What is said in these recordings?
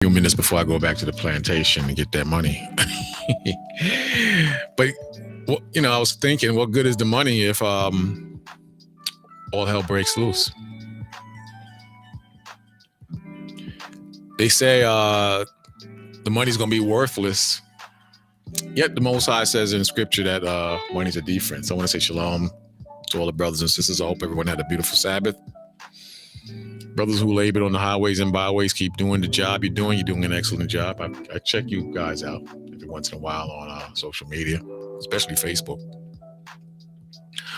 Few minutes before I go back to the plantation and get that money. But well, I was thinking, what good is the money if all hell breaks loose? They say the money's gonna be worthless. Yet the Most High says in Scripture that money's a defense. I want to say shalom to all the brothers and sisters. I hope everyone had a beautiful Sabbath. Brothers who labored on the highways and byways, keep doing the job you're doing. You're doing an excellent job. I check you guys out every once in a while on social media, especially Facebook.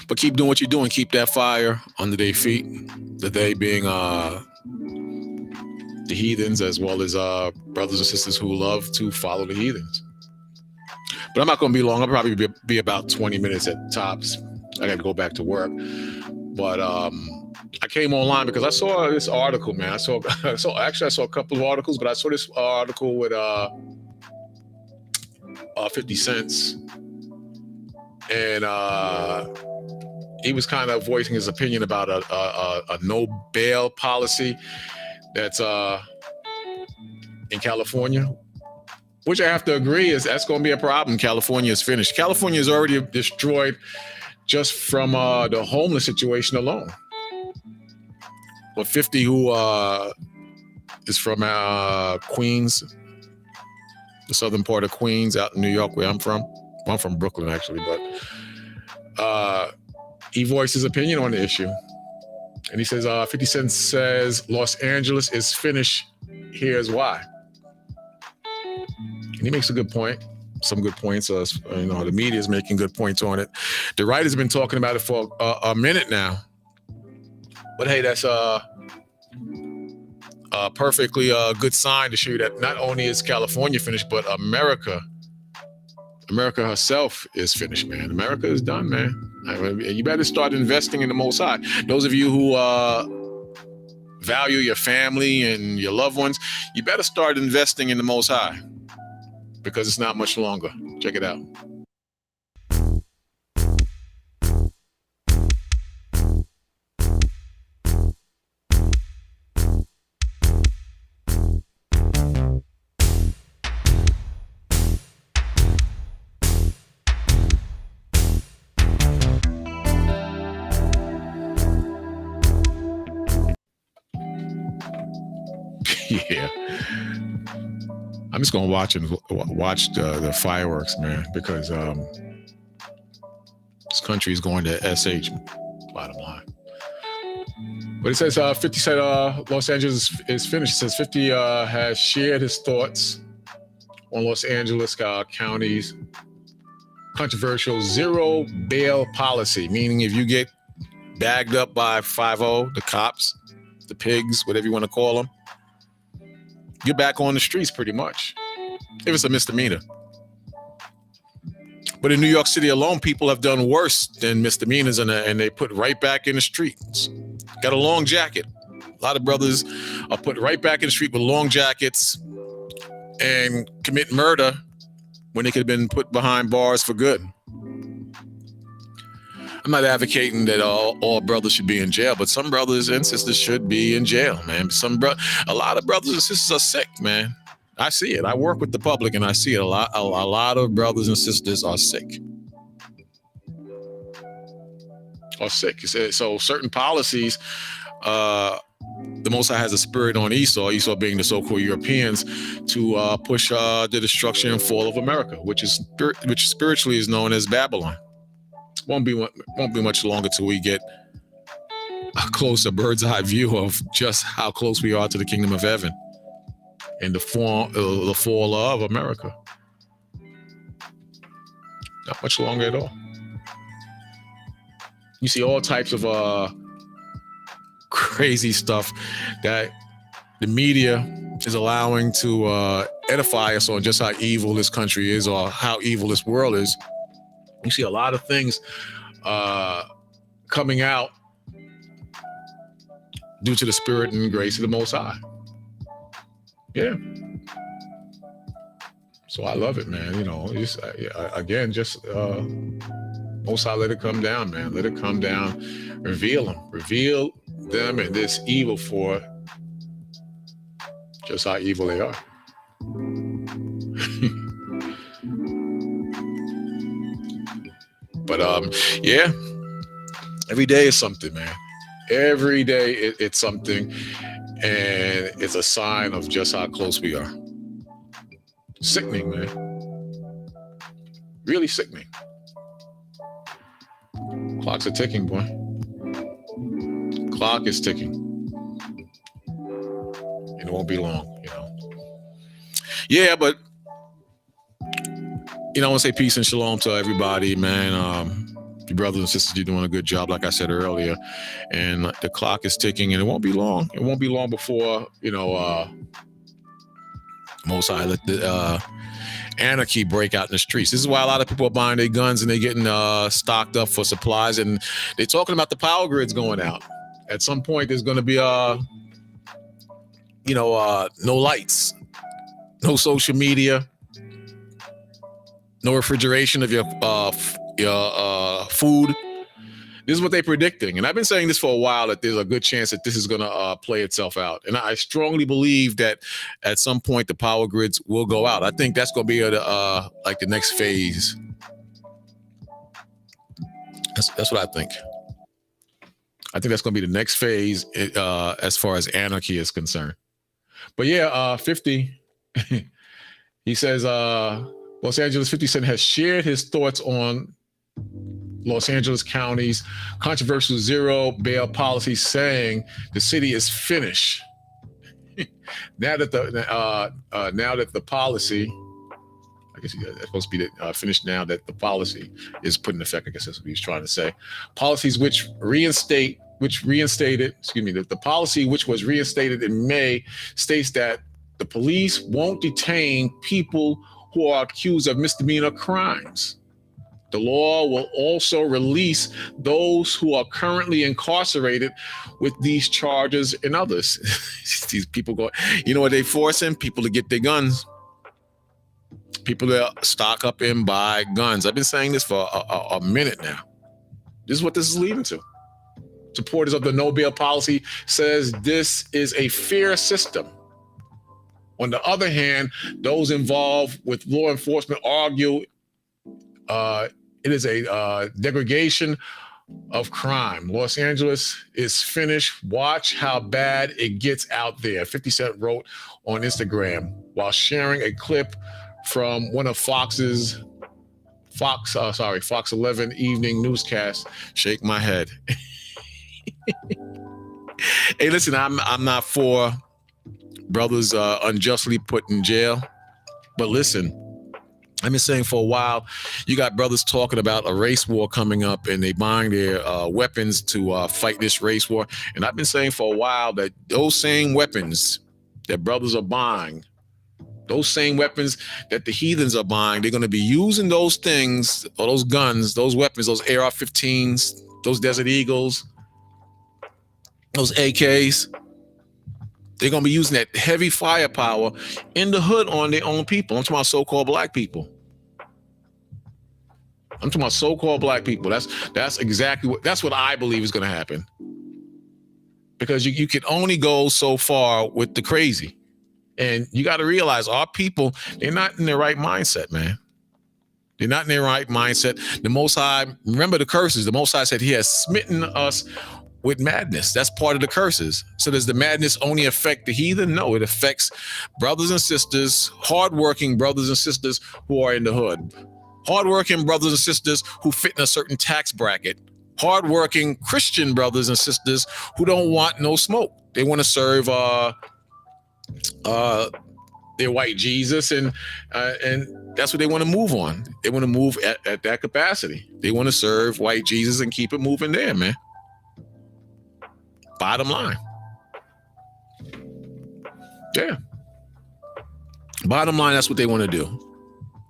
But keep doing what you're doing. Keep that fire under their feet. The they being the heathens, as well as brothers and sisters who love to follow the heathens. But I'm not going to be long. I'll probably be about 20 minutes at tops. I got to go back to work. But I came online because I saw this article, man. I saw a couple of articles, but I saw this article with 50 cents. And he was kind of voicing his opinion about a no bail policy that's in California, which I have to agree that's going to be a problem. California is finished. California is already destroyed just from the homeless situation alone. But 50 who is from Queens, the southern part of Queens, out in New York, where I'm from. Well, I'm from Brooklyn, actually, but he voiced his opinion on the issue. And he says, 50 Cent says, Los Angeles is finished. Here's why. And he makes a good point. Some good points. The media is making good points on it. The writers have been talking about it for a minute now. But hey, that's a perfectly good sign to show you that not only is California finished, but America herself is finished, man. America is done, man. You better start investing in the Most High. Those of you who value your family and your loved ones, you better start investing in the Most High, because it's not much longer. Check it out. Yeah. I'm just gonna watch the fireworks, man, because this country is going to SH. Bottom line. But it says 50 said Los Angeles is finished. It says 50 has shared his thoughts on Los Angeles County's controversial zero bail policy, meaning if you get bagged up by 5-0, the cops, the pigs, whatever you want to call them, you're back on the streets pretty much, if it's a misdemeanor. But in New York City alone, people have done worse than misdemeanors, and they put right back in the streets. Got a long jacket. A lot of brothers are put right back in the street with long jackets and commit murder when they could have been put behind bars for good. I'm not advocating that all brothers should be in jail, but some brothers and sisters should be in jail, man. A lot of brothers and sisters are sick, man. I see it. I work with the public, and I see it a lot. A lot of brothers and sisters are sick. So certain policies, the Most High has a spirit on Esau being the so-called Europeans, to push the destruction and fall of America, which spiritually is known as Babylon. Won't be much longer till we get a closer bird's eye view of just how close we are to the kingdom of heaven and the fall of America. Not much longer at all. You see all types of crazy stuff that the media is allowing to edify us on just how evil this country is, or how evil this world is. You see a lot of things coming out due to the spirit and grace of the Most High. Yeah. So I love it, man. Most High, let it come down, man. Let it come down. Reveal them and this evil for just how evil they are. But yeah, every day is something, man. Every day it's something, and it's a sign of just how close we are. Sickening, man. Really sickening. Clocks are ticking, boy. Clock is ticking. And it won't be long, you know. Yeah, but I want to say peace and shalom to everybody, man. Your brothers and sisters, you're doing a good job, like I said earlier. And the clock is ticking, and it won't be long. It won't be long before, Most High let the anarchy break out in the streets. This is why a lot of people are buying their guns and they're getting stocked up for supplies. And they're talking about the power grids going out. At some point, there's going to be, no lights, no social media, no refrigeration of your food. This is what they're predicting. And I've been saying this for a while, that there's a good chance that this is going to play itself out. And I strongly believe that at some point the power grids will go out. I think that's going to be like the next phase. That's what I think. I think that's going to be the next phase as far as anarchy is concerned. But yeah, 50, he says, Los Angeles 50 Cent has shared his thoughts on Los Angeles County's controversial zero bail policy, saying the city is finished. now that the policy, I guess it's supposed to be finished now that the policy is put in effect. I guess that's what he was trying to say. Policies which reinstated, the policy which was reinstated in May states that the police won't detain people who are accused of misdemeanor crimes. The law will also release those who are currently incarcerated with these charges and others. These people go, you know what they forcing? People to get their guns. People to stock up and buy guns. I've been saying this for a minute now. This is what this is leading to. Supporters of the no bail policy says this is a fair system. On the other hand, those involved with law enforcement argue it is a degradation of crime. Los Angeles is finished. Watch how bad it gets out there. 50 Cent wrote on Instagram while sharing a clip from one of Fox 11 evening newscast. Shake my head. Hey, listen, I'm not for brothers unjustly put in jail, but listen, I've been saying for a while, you got brothers talking about a race war coming up and they buying their weapons to fight this race war. And I've been saying for a while that those same weapons that brothers are buying, those same weapons that the heathens are buying, they're going to be using those things, or those guns, those weapons, those AR-15s, those Desert Eagles, those AKs. They're going to be using that heavy firepower in the hood on their own people. I'm talking about so-called black people. That's exactly that's what I believe is going to happen. Because you can only go so far with the crazy. And you got to realize our people, they're not in their right mindset, man. They're not in their right mindset. The Most High, remember the curses. The Most High said he has smitten us with madness. That's part of the curses. So does the madness only affect the heathen? No, it affects brothers and sisters, hardworking brothers and sisters who are in the hood. Hardworking brothers and sisters who fit in a certain tax bracket. Hardworking Christian brothers and sisters who don't want no smoke. They want to serve their white Jesus, and that's what they want to move on. They want to move at that capacity. They want to serve white Jesus and keep it moving there, man. Bottom line. Yeah. Bottom line, that's what they want to do.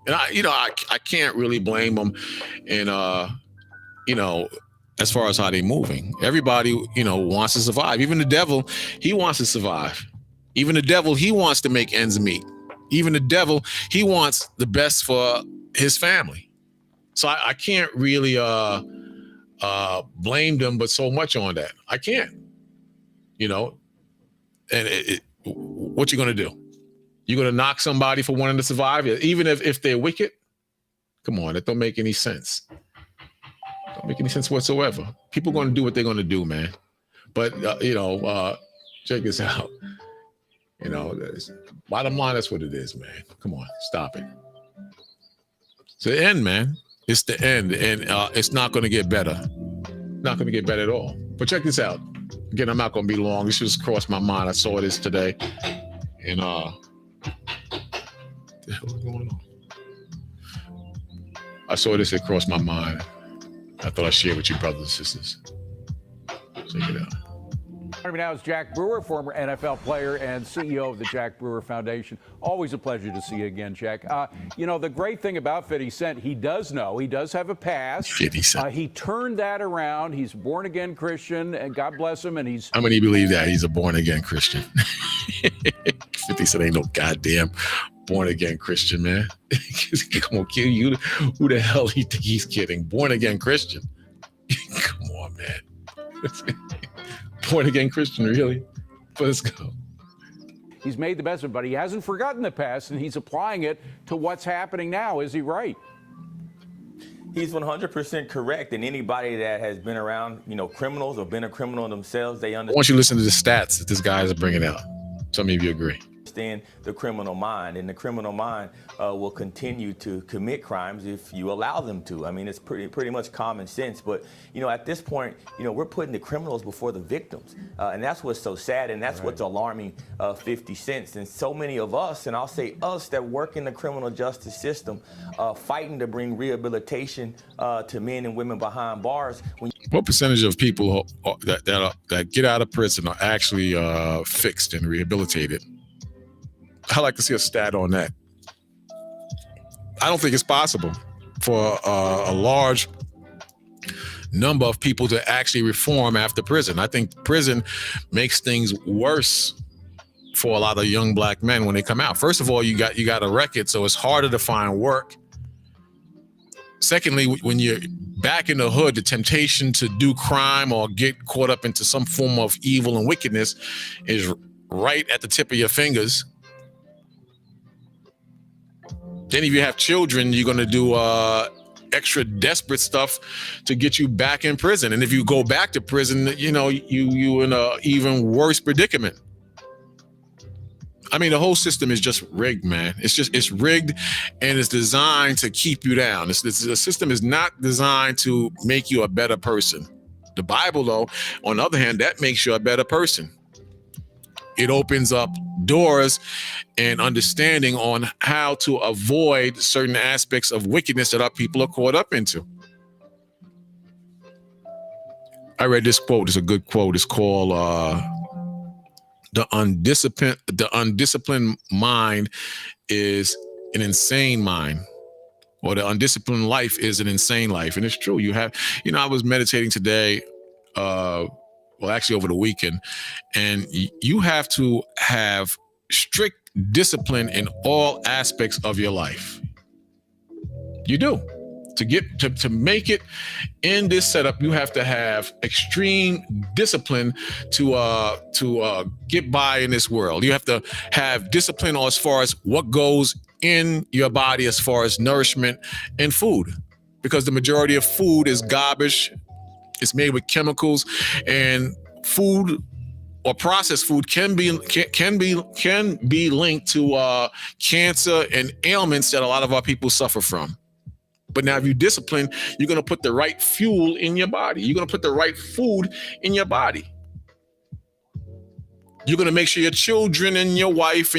And I can't really blame them. And as far as how they're moving, everybody, wants to survive. Even the devil, he wants to survive. Even the devil, he wants to make ends meet. Even the devil, he wants the best for his family. So I can't really blame them, but so much on that. I can't. And what you going to do? You're going to knock somebody for wanting to survive, even if they're wicked? Come on, that don't make any sense. Don't make any sense whatsoever. People are going to do what they're going to do, man. But, check this out. Bottom line, that's what it is, man. Come on, stop it. It's the end, man. It's the end, and it's not going to get better. Not going to get better at all. But check this out. Again, I'm not going to be long. This just crossed my mind. I saw this today. And, what the hell is going on? I saw this. It crossed my mind. I thought I'd share with you, brothers and sisters. Check it out. Joining me now is Jack Brewer, former NFL player and CEO of the Jack Brewer Foundation. Always a pleasure to see you again, Jack. The great thing about 50 Cent, he does have a past. 50 Cent. He turned that around. He's a born-again Christian, and God bless him. And he's... How many believe that he's a born-again Christian? 50 Cent ain't no goddamn born-again Christian, man. He's gonna kill you. Who the hell he think he's kidding? Born-again Christian. Come on, man. Born-again Christian, really? Let's go. He's made the best of it, but he hasn't forgotten the past, and he's applying it to what's happening now. Is he right? He's 100% correct. And anybody that has been around, criminals or been a criminal themselves, they understand. I want you to listen to the stats that this guy is bringing out. Some of you agree. Understand the criminal mind, and the criminal mind will continue to commit crimes if you allow them to. I mean, it's pretty much common sense. But at this point, we're putting the criminals before the victims, and that's what's so sad, and that's right. What's alarming 50 Cent. And so many of us, and I'll say us, that work in the criminal justice system, fighting to bring rehabilitation to men and women behind bars. What percentage of people that get out of prison are actually fixed and rehabilitated? I'd like to see a stat on that. I don't think it's possible for a large number of people to actually reform after prison. I think prison makes things worse for a lot of young black men when they come out. First of all, you got a record, so it's harder to find work. Secondly, when you're back in the hood, the temptation to do crime or get caught up into some form of evil and wickedness is right at the tip of your fingers. Then if you have children, you're going to do extra desperate stuff to get you back in prison. And if you go back to prison, you in a even worse predicament. I mean, the whole system is just rigged, man. It's rigged, and it's designed to keep you down. The system is not designed to make you a better person. The Bible, though, on the other hand, that makes you a better person. It opens up doors and understanding on how to avoid certain aspects of wickedness that our people are caught up into. I read this quote. It's a good quote. It's called the undisciplined mind is an insane mind, or the undisciplined life is an insane life. And it's true. I was meditating today, actually over the weekend, and you have to have strict discipline in all aspects of your life. You do. To make it in this setup, you have to have extreme discipline to get by in this world. You have to have discipline as far as what goes in your body as far as nourishment and food, because the majority of food is garbage. It's made with chemicals, and food or processed food can be linked to cancer and ailments that a lot of our people suffer from. But now if you discipline, you're going to put the right fuel in your body. You're going to put the right food in your body. You're going to make sure your children and your wife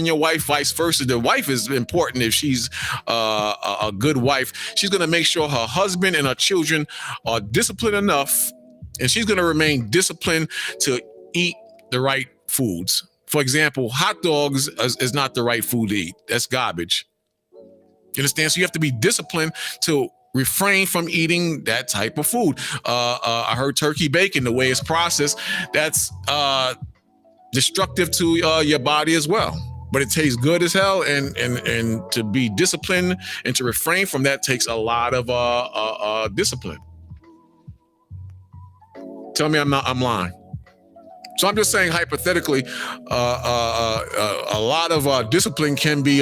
vice versa. The wife is important. If she's a good wife, she's going to make sure her husband and her children are disciplined enough, and she's going to remain disciplined to eat the right foods. For example, hot dogs is not the right food to eat. That's garbage. You understand? So you have to be disciplined to refrain from eating that type of food. I heard turkey bacon, the way it's processed, that's destructive to your body as well. But it tastes good as hell, and to be disciplined and to refrain from that takes a lot of discipline. Tell me I'm lying. So I'm just saying, hypothetically, a lot of discipline can be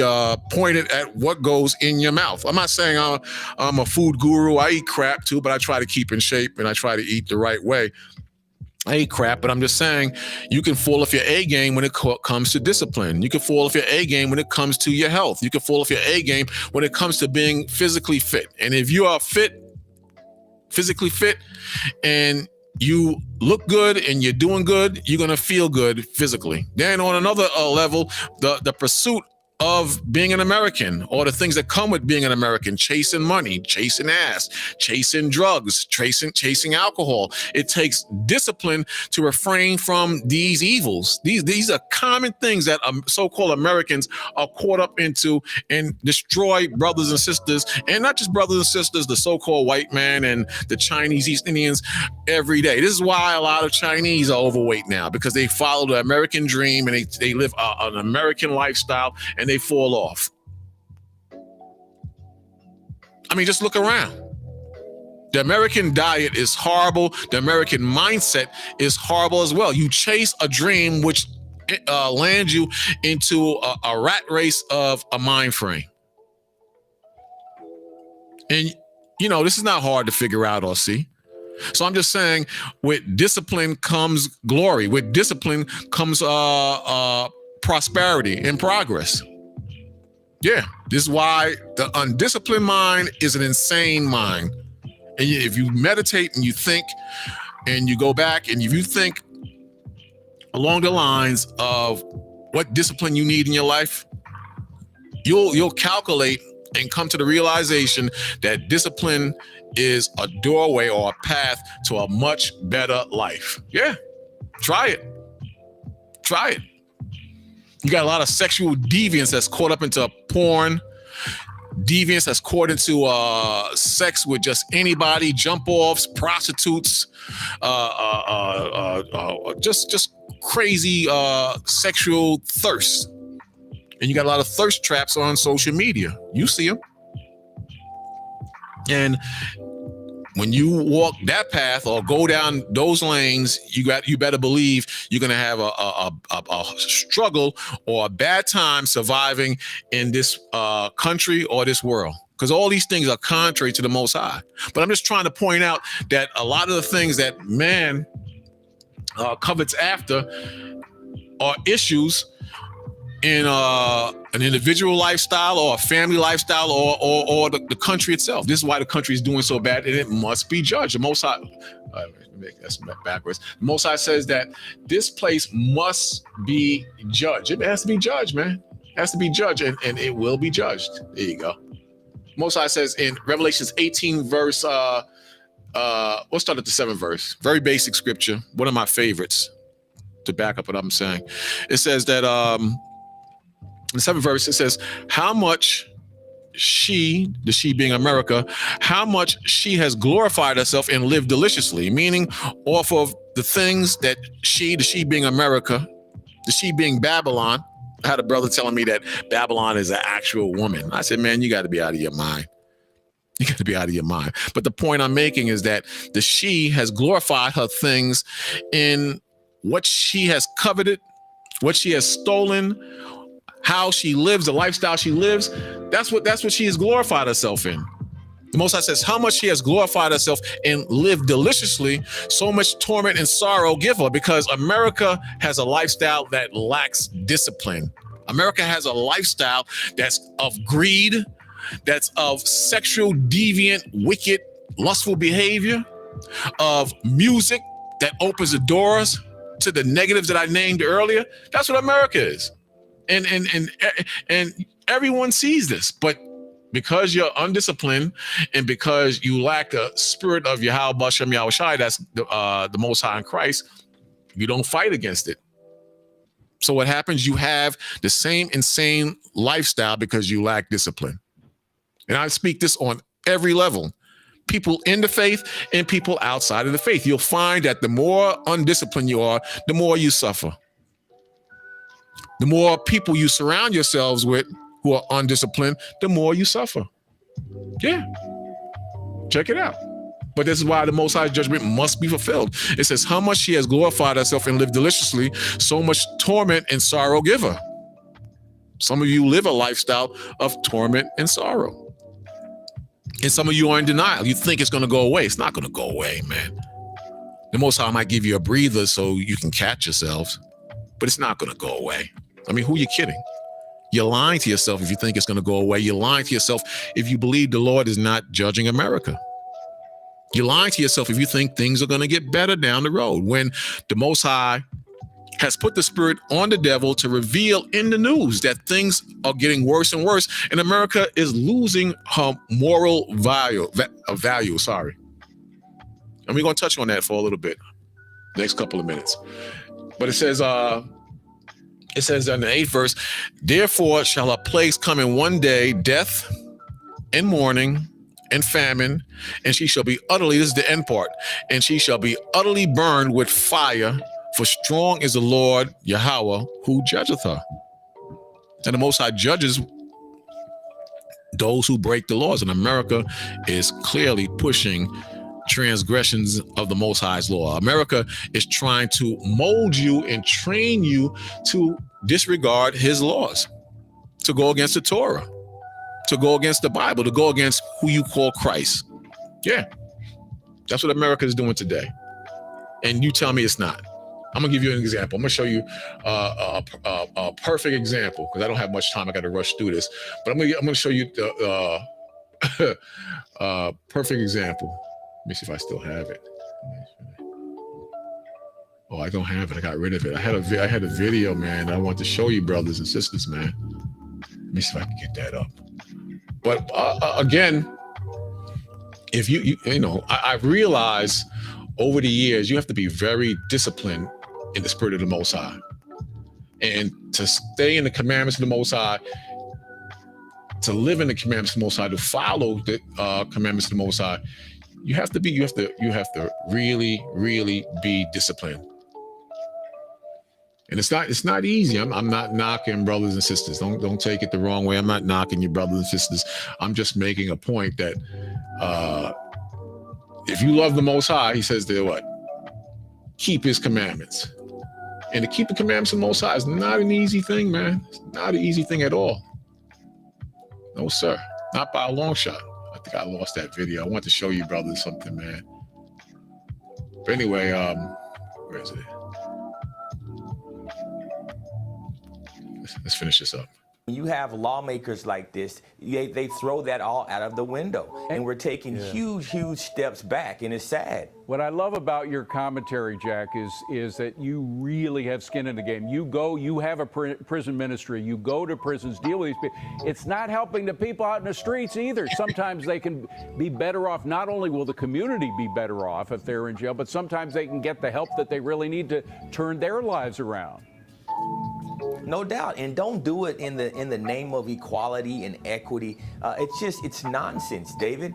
pointed at what goes in your mouth. I'm not saying I'm a food guru. I eat crap too, but I try to keep in shape and I try to eat the right way. I eat crap, but I'm just saying you can fall off your A game when it comes to discipline. You can fall off your A game when it comes to your health. You can fall off your A game when it comes to being physically fit. And if you are physically fit, and you look good and you're doing good, you're going to feel good physically. Then on another level, the pursuit of being an American, or the things that come with being an American, chasing money, chasing ass, chasing drugs, chasing alcohol. It takes discipline to refrain from these evils. These are common things that so-called Americans are caught up into and destroy brothers and sisters, and not just brothers and sisters, the so-called white man and the Chinese East Indians every day. This is why a lot of Chinese are overweight now, because they follow the American dream and they live an American lifestyle, and they fall off. I mean, just look around. The American diet is horrible. The American mindset is horrible as well. You chase a dream which lands you into a rat race of a mind frame. And, you know, this is not hard to figure out or see. So I'm just saying, with discipline comes glory. With discipline comes prosperity and progress. Yeah, this is why the undisciplined mind is an insane mind. And if you meditate and you think and you go back and if you think along the lines of what discipline you need in your life, you'll calculate and come to the realization that discipline is a doorway or a path to a much better life. Yeah, try it. Try it. You got a lot of sexual deviance that's caught up into porn, deviance that's caught into sex with just anybody, jump offs, prostitutes, just crazy sexual thirst. And you got a lot of thirst traps on social media. You see them. And when you walk that path or go down those lanes, you better believe you're going to have a struggle or a bad time surviving in this country or this world, because all these things are contrary to the Most High. But I'm just trying to point out that a lot of the things that man covets after are issues in an individual lifestyle or a family lifestyle or the country itself. This is why the country is doing so bad, and it must be judged. The Most High, that's backwards. The Most High says that this place must be judged. It has to be judged, man. It has to be judged, and it will be judged. There you go. Most High says in Revelations 18 verse, we'll start at the 7th verse. Very basic scripture, one of my favorites to back up what I'm saying. It says that in the 7th verse, it says, how much she, the she being America, how much she has glorified herself and lived deliciously, meaning off of the things that she, the she being America, the she being Babylon. I had a brother telling me that Babylon is an actual woman. I said, man, you got to be out of your mind. You got to be out of your mind. But the point I'm making is that the she has glorified her things in what she has coveted, what she has stolen, how she lives, the lifestyle she lives. That's what she has glorified herself in. The Most High says how much she has glorified herself and lived deliciously, so much torment and sorrow give her, because America has a lifestyle that lacks discipline. America has a lifestyle that's of greed, that's of sexual, deviant, wicked, lustful behavior, of music that opens the doors to the negatives that I named earlier. That's what America is. And everyone sees this, but because you're undisciplined and because you lack the spirit of Yahweh Bashem Yahushai, that's the Most High in Christ, you don't fight against it. So what happens? You have the same insane lifestyle because you lack discipline. And I speak this on every level. People in the faith and people outside of the faith. You'll find that the more undisciplined you are, the more you suffer. The more people you surround yourselves with who are undisciplined, the more you suffer. Yeah. Check it out. But this is why the Most High judgment must be fulfilled. It says, how much she has glorified herself and lived deliciously, so much torment and sorrow give her. Some of you live a lifestyle of torment and sorrow. And some of you are in denial. You think it's going to go away. It's not going to go away, man. The Most High might give you a breather so you can catch yourselves, but it's not going to go away. I mean, who are you kidding? You're lying to yourself if you think it's going to go away. You're lying to yourself if you believe the Lord is not judging America. You're lying to yourself if you think things are going to get better down the road, when the Most High has put the spirit on the devil to reveal in the news that things are getting worse and worse, and America is losing her moral value. And we're going to touch on that for a little bit, next couple of minutes. But it says in the 8th verse, therefore shall a place come in one day, death and mourning and famine, and she shall be utterly, this is the end part, and she shall be utterly burned with fire, for strong is the Lord Yahweh who judgeth her. And the Most High judges those who break the laws, and America is clearly pushing transgressions of the Most High's law. America is trying to mold you and train you to disregard his laws, to go against the Torah, to go against the Bible, to go against who you call Christ. Yeah, that's what America is doing today. And you tell me it's not. I'm gonna give you an example. I'm gonna show you a perfect example, because I don't have much time. I got to rush through this, but I'm gonna show you the perfect example. Let me see if I still have it. Oh, I don't have it. I got rid of it. I had a video, man, that I want to show you, brothers and sisters, man. Let me see if I can get that up. But again, if you know, I've realized over the years, you have to be very disciplined in the spirit of the Most High. And to stay in the commandments of the Most High, to live in the commandments of the Most High, to follow the commandments of the Most High, you have to really, really be disciplined. And it's not easy. I'm not knocking brothers and sisters. Don't take it the wrong way. I'm not knocking your brothers and sisters. I'm just making a point that if you love the Most High, he says there what? Keep his commandments. And to keep the commandments of the Most High is not an easy thing, man. It's not an easy thing at all. No, sir. Not by a long shot. I think I lost that video. I want to show you brothers something, man. But anyway, where is it? Let's finish this up. When you have lawmakers like this, they throw that all out of the window, and we're taking huge steps back, and it's sad. What I love about your commentary, Jack, is that you really have skin in the game. You have a prison ministry, you go to prisons, deal with these people. It's not helping the people out in the streets either. Sometimes they can be better off. Not only will the community be better off if they're in jail, but sometimes they can get the help that they really need to turn their lives around. No doubt, and don't do it in the name of equality and equity. It's nonsense, David.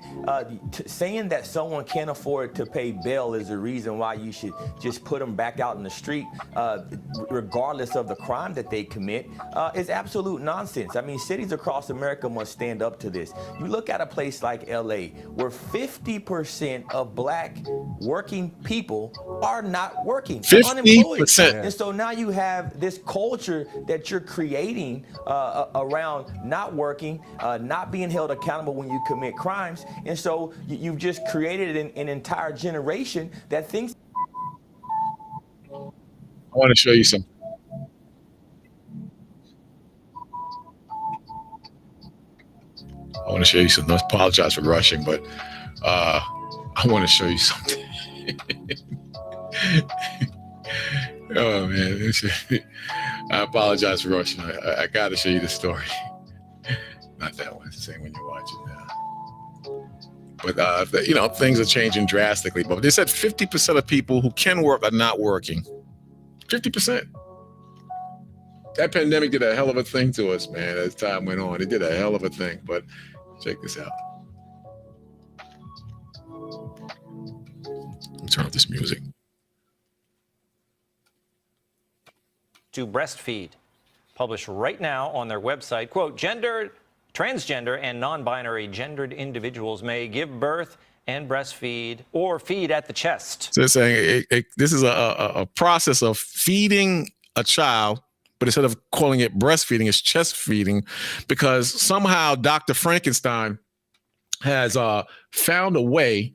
Saying that someone can't afford to pay bail is the reason why you should just put them back out in the street, regardless of the crime that they commit, is absolute nonsense. I mean, cities across America must stand up to this. You look at a place like LA, where 50% of black working people are not working, 50%. unemployed. And so now you have this culture that you're creating around not working, not being held accountable when you commit crimes. And so you've just created an entire generation that thinks. I want to show you something. I want to show you something. I apologize for rushing, but I want to show you something. Oh, man. I apologize for rushing. I got to show you the story. Not that one. It's the same when you watch it now. But, things are changing drastically. But they said 50% of people who can work are not working. 50%. That pandemic did a hell of a thing to us, man, as time went on. It did a hell of a thing. But check this out. Let me turn off this music. To breastfeed. Published right now on their website, quote, transgender and non-binary gendered individuals may give birth and breastfeed or feed at the chest. So it's saying this is a process of feeding a child, but instead of calling it breastfeeding, it's chest feeding, because somehow Dr. Frankenstein has found a way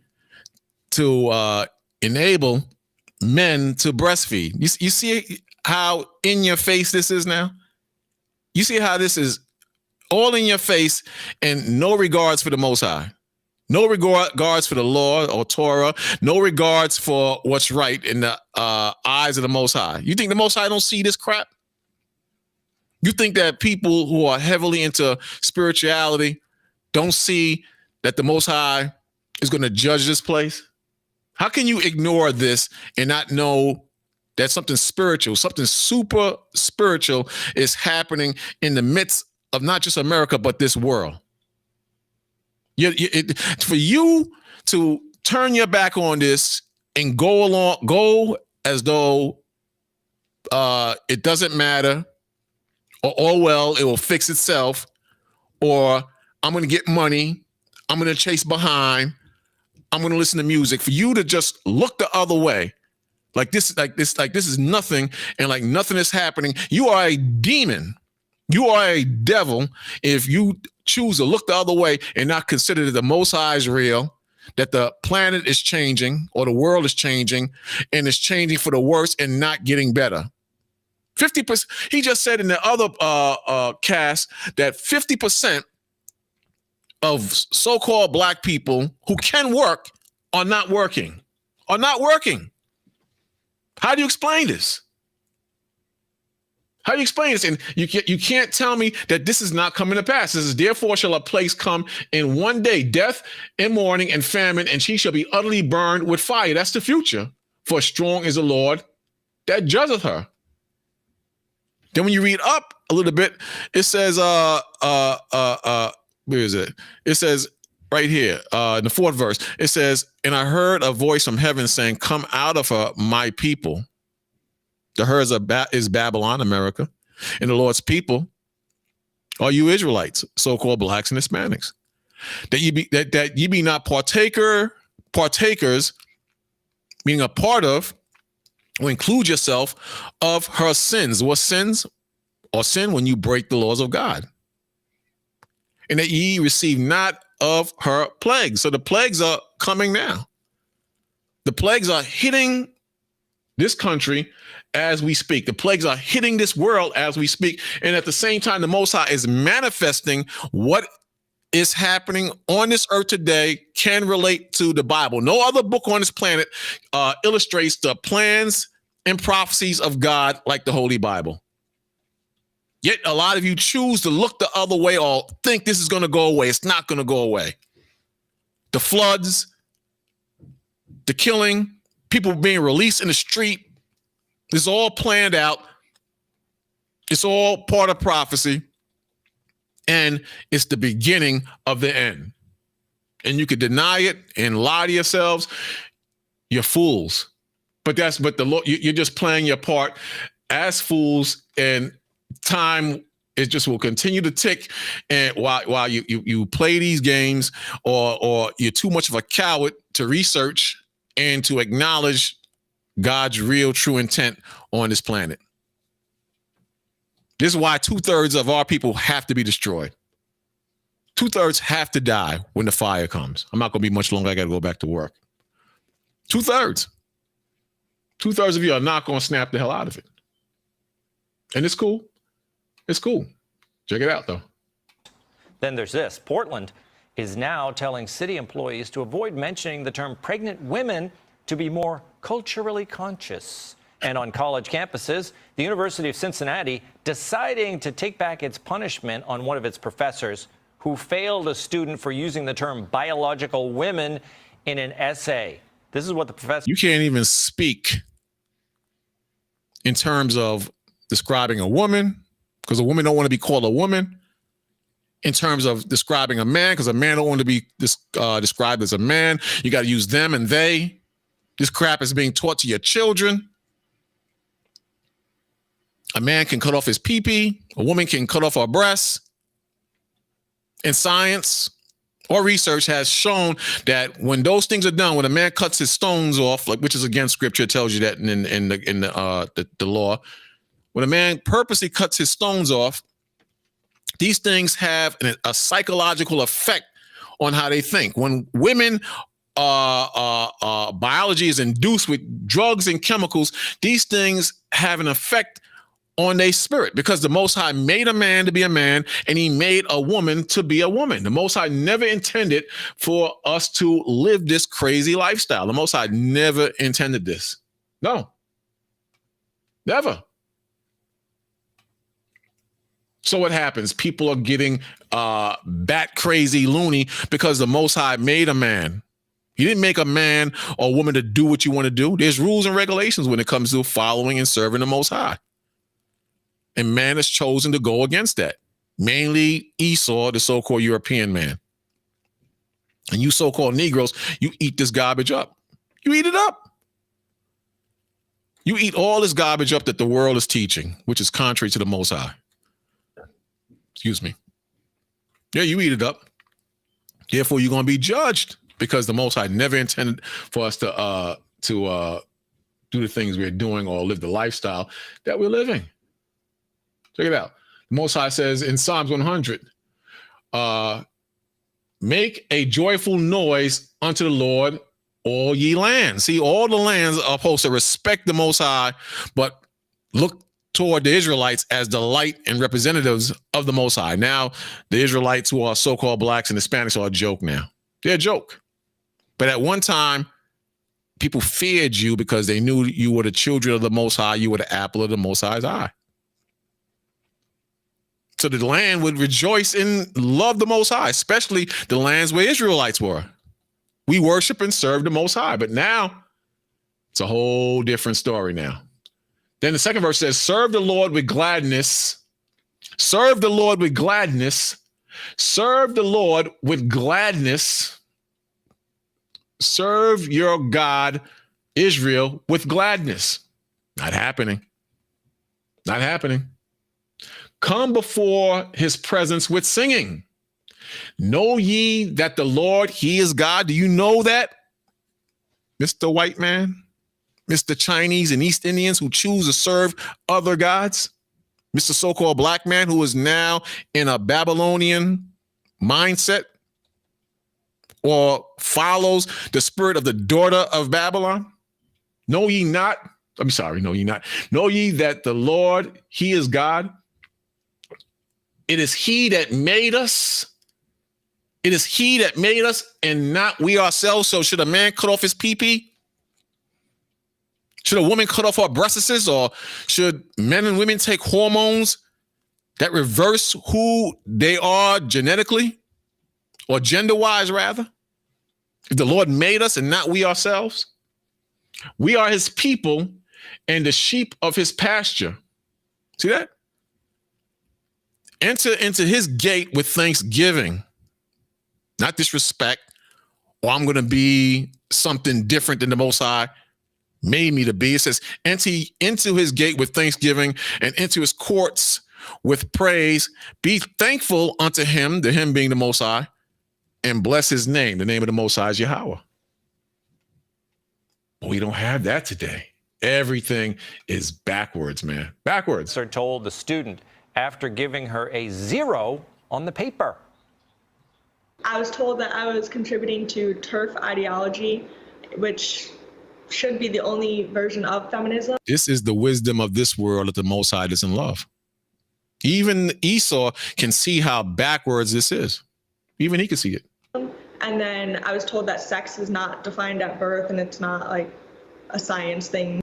to enable men to breastfeed. You see how in your face this is now? You see how this is all in your face and no regards for the Most High. No regards for the law or Torah. No regards for what's right in the eyes of the Most High. You think the Most High don't see this crap? You think that people who are heavily into spirituality don't see that the Most High is going to judge this place? How can you ignore this and not know that something spiritual, something super spiritual is happening in the midst of not just America, but this world? For you to turn your back on this and go as though it doesn't matter, or oh well, it will fix itself, or I'm going to get money, I'm going to chase behind, I'm going to listen to music. For you to just look the other way, like this is nothing, and like nothing is happening. You are a demon. You are a devil if you choose to look the other way and not consider that the Most High is real, that the planet is changing or the world is changing, and it's changing for the worse and not getting better. 50%. He just said in the other cast that 50% of so-called black people who can work are not working. How do you explain this? How do you explain this? And you can't tell me that this is not coming to pass. This is, therefore shall a place come in one day, death and mourning and famine, and she shall be utterly burned with fire. That's the future. For strong is the Lord that judgeth her. Then when you read up a little bit, it says, where is it? It says right here, in the 4th verse, it says, and I heard a voice from heaven saying, come out of her, my people. The her is Babylon, America, and the Lord's people are you Israelites, so-called blacks and Hispanics. That ye be not partakers, meaning a part of, or include yourself of her sins. What sins? Or sin when you break the laws of God. And that ye receive not of her plagues. So the plagues are coming now. The plagues are hitting this country as we speak. The plagues are hitting this world as we speak. And at the same time, the Most High is manifesting what is happening on this earth today can relate to the Bible. No other book on this planet illustrates the plans and prophecies of God like the Holy Bible. Yet a lot of you choose to look the other way or think this is going to go away. It's not going to go away. The floods, the killing, people being released in the street, it's all planned out. It's all part of prophecy. And it's the beginning of the end. And you could deny it and lie to yourselves. You're fools. But the Lord, you're just playing your part as fools, and time it just will continue to tick. And while you play these games, or you're too much of a coward to research and to acknowledge God's real true intent on this planet. This is why 2/3 of our people have to be destroyed. 2/3 have to die when the fire comes. I'm not going to be much longer. I got to go back to work. 2/3. 2/3 of you are not going to snap the hell out of it. And it's cool. It's cool. Check it out, though. Then there's this. Portland is now telling city employees to avoid mentioning the term pregnant women to be more culturally conscious. And on college campuses, the University of Cincinnati deciding to take back its punishment on one of its professors who failed a student for using the term biological women in an essay. This is what the professor... You can't even speak in terms of describing a woman, because a woman don't want to be called a woman. In terms of describing a man, because a man don't want to be described as a man. You got to use them and they. This crap is being taught to your children. A man can cut off his pee-pee. A woman can cut off her breasts. In science or research has shown that when those things are done, when a man cuts his stones off, like which is against scripture, it tells you that in the law, when a man purposely cuts his stones off, these things have a psychological effect on how they think. When women biology is induced with drugs and chemicals, these things have an effect on their spirit, because the Most High made a man to be a man and he made a woman to be a woman. The Most High never intended for us to live this crazy lifestyle. The Most High never intended this. No, never. So what happens? People are getting bat crazy loony because the Most High made a man. He didn't make a man or woman to do what you want to do. There's rules and regulations when it comes to following and serving the Most High. And man has chosen to go against that. Mainly Esau, the so-called European man. And you so-called Negroes, you eat this garbage up. You eat it up. You eat all this garbage up that the world is teaching, which is contrary to the Most High. Excuse me. Yeah, you eat it up. Therefore, you're going to be judged, because the Most High never intended for us to do the things we're doing or live the lifestyle that we're living. Check it out. The Most High says in Psalms 100, make a joyful noise unto the Lord, all ye lands. See, all the lands are supposed to respect the Most High, but look toward the Israelites as the light and representatives of the Most High. Now, the Israelites who are so-called blacks and Hispanics are a joke now. They're a joke. But at one time, people feared you because they knew you were the children of the Most High. You were the apple of the Most High's eye. So the land would rejoice and love the Most High, especially the lands where Israelites were. We worship and serve the Most High. But now, it's a whole different story now. Then the second verse says, serve the Lord with gladness. Serve the Lord with gladness. Serve the Lord with gladness. Serve your God, Israel, with gladness. Not happening. Not happening. Come before his presence with singing. Know ye that the Lord, he is God. Do you know that, Mr. White Man? Mr. Chinese and East Indians who choose to serve other gods? Mr. So-called black man who is now in a Babylonian mindset or follows the spirit of the daughter of Babylon? Know ye not? I'm sorry, know ye not. Know ye that the Lord, he is God. It is he that made us. It is he that made us and not we ourselves. So should a man cut off his pee-pee? Should a woman cut off her breasts, or should men and women take hormones that reverse who they are genetically or gender-wise, rather? If the Lord made us and not we ourselves, we are his people and the sheep of his pasture. See that? Enter into his gate with thanksgiving, not disrespect, or I'm going to be something different than the Most High made me to be. It says, enter into his gate with thanksgiving and into his courts with praise. Be thankful unto him, the him being the Most High, and bless his name. The name of the Most High is Yahweh. But we don't have that today. Everything is backwards, man. Backwards. Are told the student after giving her a 0 on the paper. I was told that I was contributing to TERF ideology, which should be the only version of feminism. This is the wisdom of this world that the Most High doesn't love. Even Esau can see how backwards this is. Even he can see it. And then I was told that sex is not defined at birth and it's not like a science thing.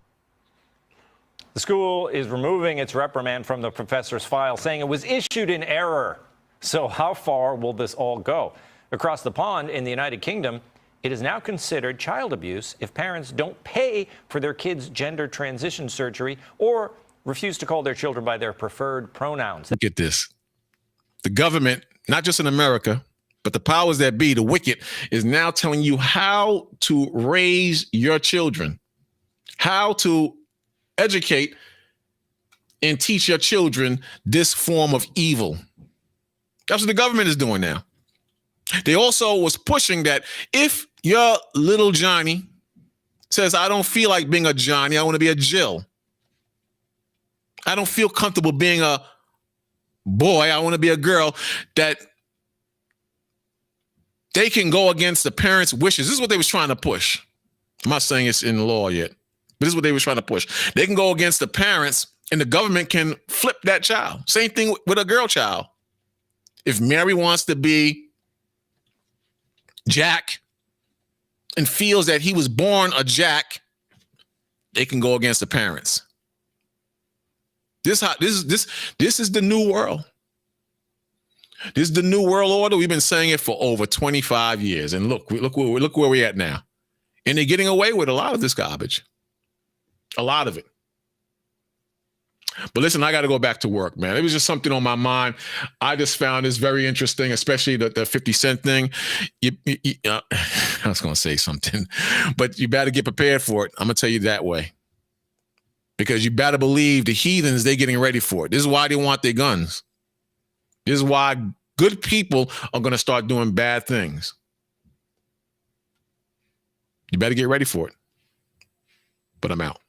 The school is removing its reprimand from the professor's file, saying it was issued in error. So how far will this all go? Across the pond in the United Kingdom, it is now considered child abuse if parents don't pay for their kids' gender transition surgery or refuse to call their children by their preferred pronouns. Look at this. The government, not just in America, but the powers that be, the wicked, is now telling you how to raise your children, how to educate and teach your children this form of evil. That's what the government is doing now. They also was pushing that if your little Johnny says, I don't feel like being a Johnny, I want to be a Jill. I don't feel comfortable being a boy, I want to be a girl, that they can go against the parents' wishes. This is what they was trying to push. I'm not saying it's in law yet, but this is what they was trying to push. They can go against the parents and the government can flip that child. Same thing with a girl child. If Mary wants to be Jack and feels that he was born a Jack, they can go against the parents. This is the new world. This is the new world order. We've been saying it for over 25 years. And look where we're at now. And they're getting away with a lot of this garbage. A lot of it. But listen, I got to go back to work, man. It was just something on my mind. I just found this very interesting, especially the 50 Cent thing. I was going to say something, but you better get prepared for it. I'm going to tell you that way. Because you better believe the heathens, they're getting ready for it. This is why they want their guns. This is why good people are going to start doing bad things. You better get ready for it. But I'm out.